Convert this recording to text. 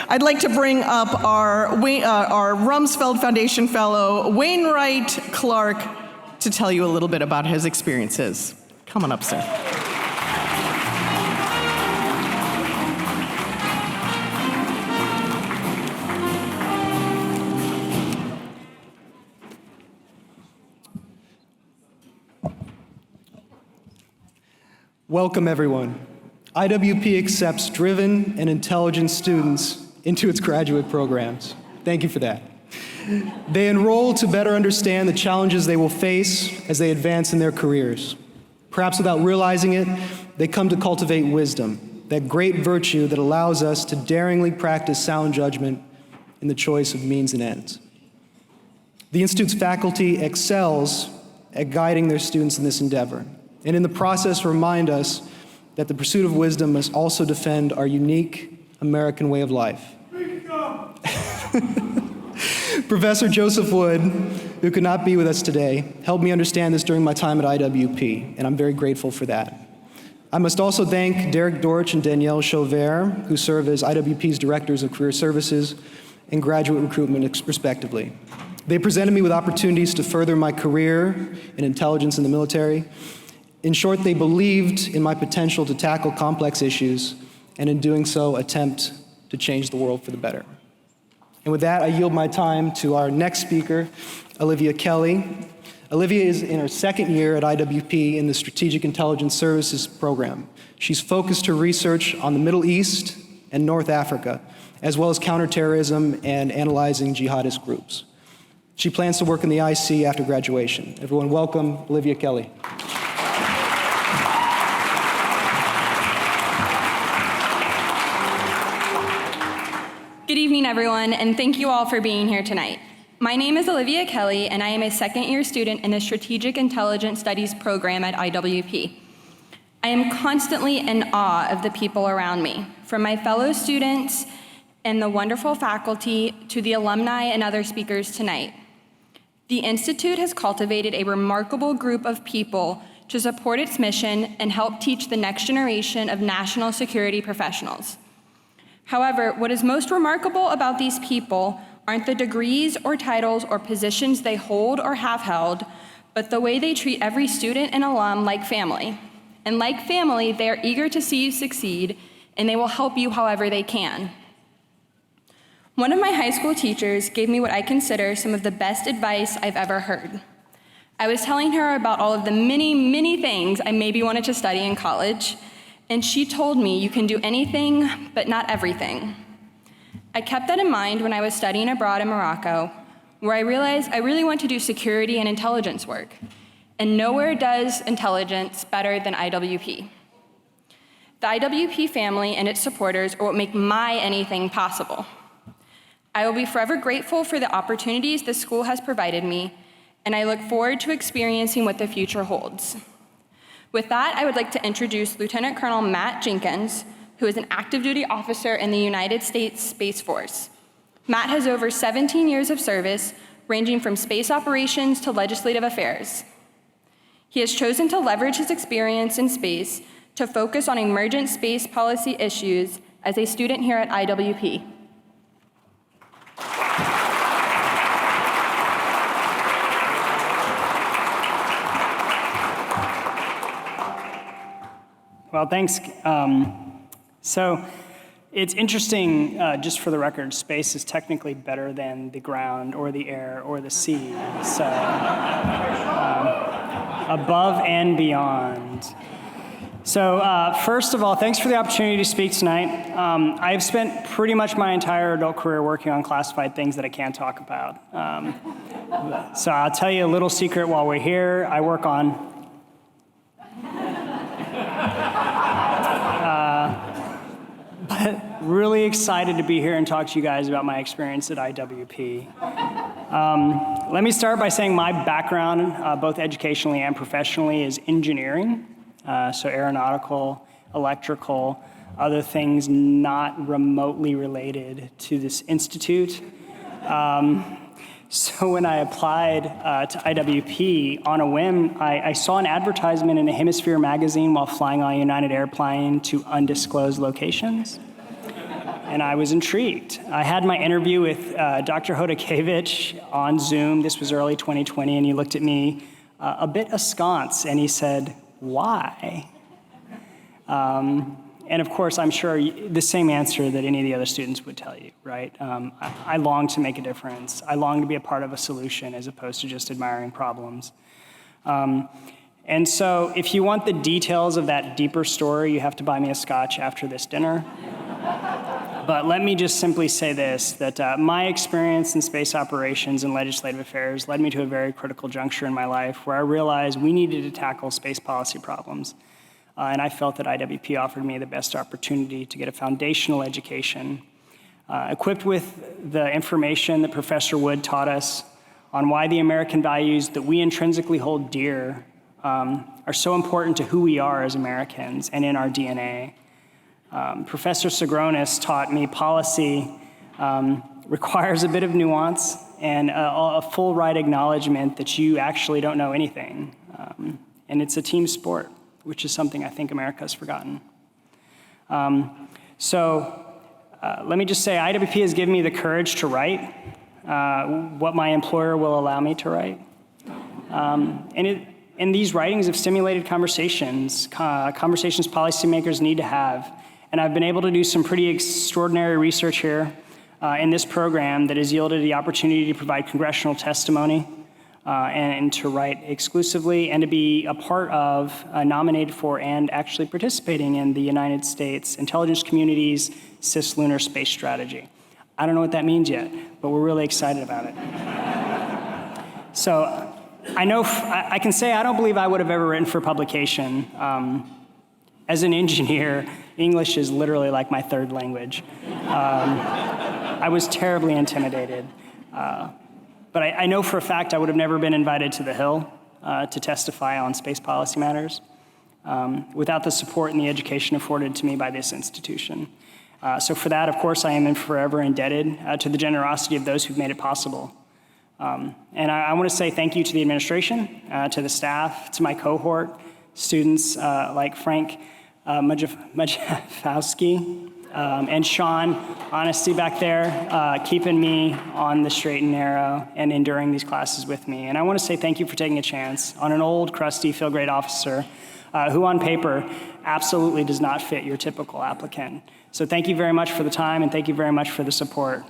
I'd like to bring up our Rumsfeld Foundation Fellow, Wainwright Clark, to tell you a little bit about his experiences. Come on up, sir. Welcome, everyone. IWP accepts driven and intelligent students into its graduate programs. Thank you for that. They enroll to better understand the challenges they will face as they advance in their careers. Perhaps without realizing it, they come to cultivate wisdom, that great virtue that allows us to daringly practice sound judgment in the choice of means and ends. The Institute's faculty excels at guiding their students in this endeavor, and in the process remind us that the pursuit of wisdom must also defend our unique American way of life. Professor Joseph Wood, who could not be with us today, helped me understand this during my time at IWP, and I'm very grateful for that. I must also thank Derek Dorch and Danielle Chauvert, who serve as IWP's Directors of Career Services and Graduate Recruitment, respectively. They presented me with opportunities to further my career in intelligence in the military. In short, they believed in my potential to tackle complex issues, and in doing so, attempt to change the world for the better. And with that, I yield my time to our next speaker, Olivia Kelly. Olivia is in her second year at IWP in the Strategic Intelligence Services program. She's focused her research on the Middle East and North Africa, as well as counterterrorism and analyzing jihadist groups. She plans to work in the IC after graduation. Everyone welcome Olivia Kelly. Good evening, everyone, and thank you all for being here tonight. My name is Olivia Kelly, and I am a second-year student in the Strategic Intelligence Studies program at IWP. I am constantly in awe of the people around me, from my fellow students and the wonderful faculty to the alumni and other speakers tonight. The Institute has cultivated a remarkable group of people to support its mission and help teach the next generation of national security professionals. However, what is most remarkable about these people aren't the degrees or titles or positions they hold or have held, but the way they treat every student and alum like family. And like family, they are eager to see you succeed, and they will help you however they can. One of my high school teachers gave me what I consider some of the best advice I've ever heard. I was telling her about all of the many, many things I maybe wanted to study in college, and she told me you can do anything, but not everything. I kept that in mind when I was studying abroad in Morocco, where I realized I really want to do security and intelligence work, and nowhere does intelligence better than IWP. The IWP family and its supporters are what make my anything possible. I will be forever grateful for the opportunities this school has provided me, and I look forward to experiencing what the future holds. With that, I would like to introduce Lieutenant Colonel Matt Jenkins, who is an active duty officer in the United States Space Force. Matt has over 17 years of service, ranging from space operations to legislative affairs. He has chosen to leverage his experience in space to focus on emergent space policy issues as a student here at IWP. Well, thanks. So it's interesting, just for the record, space is technically better than the ground or the air or the sea. So above and beyond. So first of all, thanks for the opportunity to speak tonight. I've spent pretty much my entire adult career working on classified things that I can't talk about. So I'll tell you a little secret while we're here. I work on but really excited to be here and talk to you guys about my experience at IWP. Let me start by saying my background, both educationally and professionally, is engineering. So aeronautical, electrical, other things not remotely related to this institute. So when I applied to IWP on a whim, I saw an advertisement in a Hemisphere magazine while flying on a United airplane to undisclosed locations. And I was intrigued. I had my interview with Dr. Hodakevich on Zoom. This was early 2020, and he looked at me a bit askance, and he said, "Why?" And of course, I'm sure the same answer that any of the other students would tell you, right? I long to make a difference. I long to be a part of a solution as opposed to just admiring problems. And so if you want the details of that deeper story, you have to buy me a scotch after this dinner. But let me just simply say this, that my experience in space operations and legislative affairs led me to a very critical juncture in my life where I realized we needed to tackle space policy problems. And I felt that IWP offered me the best opportunity to get a foundational education, equipped with the information that Professor Wood taught us on why the American values that we intrinsically hold dear are so important to who we are as Americans and in our DNA. Professor Sagronis taught me policy requires a bit of nuance and a full right acknowledgement that you actually don't know anything. And it's a team sport, which is something I think America has forgotten. So let me just say, IWP has given me the courage to write what my employer will allow me to write. And these writings have stimulated conversations policymakers need to have. And I've been able to do some pretty extraordinary research here in this program that has yielded the opportunity to provide congressional testimony and to write exclusively and to be a part of, nominated for, and actually participating in the United States intelligence community's cislunar space strategy. I don't know what that means yet, but we're really excited about it. So I know, I can say I don't believe I would have ever written for publication. As an engineer, English is literally like my third language. I was terribly intimidated. But I know for a fact I would have never been invited to the Hill to testify on space policy matters without the support and the education afforded to me by this institution. So for that, of course, I am forever indebted to the generosity of those who've made it possible. And I want to say thank you to the administration, to the staff, to my cohort, students like Frank Majafowski, and Sean, honesty back there, keeping me on the straight and narrow and enduring these classes with me. And I want to say thank you for taking a chance on an old, crusty, feel-great officer who on paper absolutely does not fit your typical applicant. So thank you very much for the time, and thank you very much for the support.